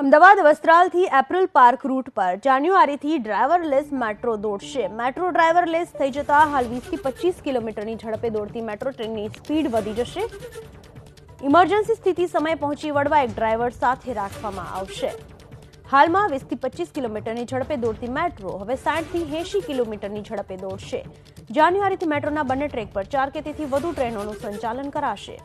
Ahmedabad વસ્ત્રાલથી April park route પર જાન્યુઆરીથી driverless metro દોડશે. મેટ્રો ડ્રાઈવરલેસ થઈ જતા હાલ 20 થી 25 કિલોમીટરની ઝડપે દોડતી મેટ્રો ટ્રેનની સ્પીડ વધી જશે. ઇમરજન્સી સ્થિતિ સમયે પહોંચી વળવા એક ડ્રાઈવર સાથે રાખવામાં આવશે. હાલમાં 20 થી 25 કિલોમીટરની ઝડપે દોડતી મેટ્રો હવે 60 થી 80 કિલોમીટરની ઝડપે દોડશે. જાન્યુઆરીથી મેટ્રોના બંને ટ્રેક પર 4 કે તેથી વધુ ટ્રેનોનું સંચાલન કરાશે.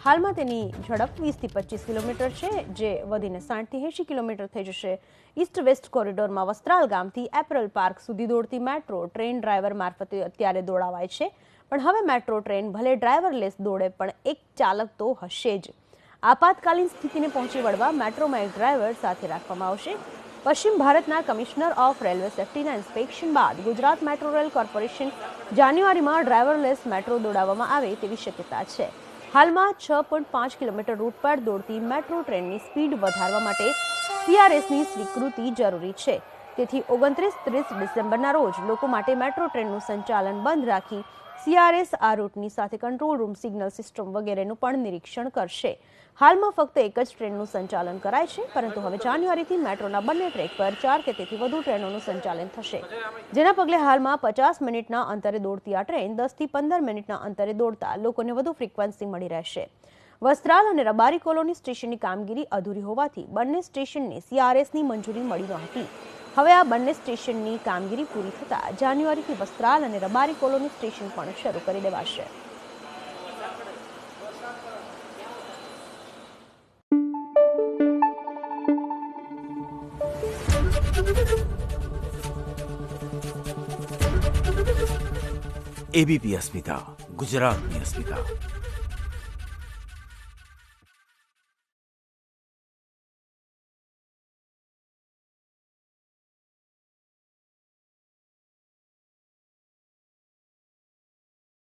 હાલમાં તેની ઝડપ 20 થી 25 કિલોમીટર છે, જે વધીને 60 થી 80 કિલોમીટર થઈ જશે. ઈસ્ટ વેસ્ટ કોરિડોરમાં વસ્ત્રાલ ગામથી એપ્રિલ પાર્ક સુધી દોડતી મેટ્રો ટ્રેન ડ્રાઈવર મારફતે અત્યારે દોડાવાય છે. પણ હવે મેટ્રો ટ્રેન ભલે ડ્રાઈવરલેસ દોડે, પણ એક ચાલક તો હશે જ. આપાતકાલીન સ્થિતિને પહોંચી વળવા મેટ્રોમાં એક ડ્રાઈવર સાથે રાખવામાં આવશે. પશ્ચિમ ભારતના કમિશનર ઓફ રેલવે સેફ્ટીના ઇન્સ્પેક્શન બાદ ગુજરાત મેટ્રો રેલ કોર્પોરેશન જાન્યુઆરીમાં ડ્રાઈવરલેસ મેટ્રો દોડાવવામાં આવે તેવી શક્યતા છે. હાલમાં 6.5 કિલોમીટર રૂટ પર દોડતી મેટ્રો ટ્રેનની સ્પીડ વધારવા માટે CRSની સ્વીકૃતિ જરૂરી છે. તેથી 29-30 ડિસેમ્બરના રોજ લોકો માટે મેટ્રો ટ્રેનનું સંચાલન બંધ રાખી CRS આ રૂટની સાથે કંટ્રોલ રૂમ, સિગ્નલ સિસ્ટમ વગેરેનું પણ નિરીક્ષણ કરશે. હાલમાં ફક્ત એક જ ટ્રેનનું સંચાલન કરાય છે, પરંતુ હવે જાન્યુઆરીથી મેટ્રોના બંને ટ્રેક પર 4 કે તેથી વધુ ટ્રેનોનું સંચાલન થશે. જેના પગલે હાલમાં 50 મિનિટના અંતરે દોડતી આ ટ્રેન 10 થી 15 મિનિટના અંતરે દોડતા લોકોને વધુ ફ્રીક્વન્સી મળી રહેશે. વસ્ત્રાલ અને રબારી કોલોની સ્ટેશનની કામગીરી અધૂરી હોવાથી બંને સ્ટેશનને CRSની મંજૂરી મળી નહોતી. હવે આ બંને સ્ટેશનની કામગીરી પૂરી થતાં જાન્યુઆરીથી વસ્ત્રાલ અને રબારી કોલોની સ્ટેશન પણ શરૂ કરી દેવાશે. ABP અસ્મિતા, ગુજરાતની અસ્મિતા.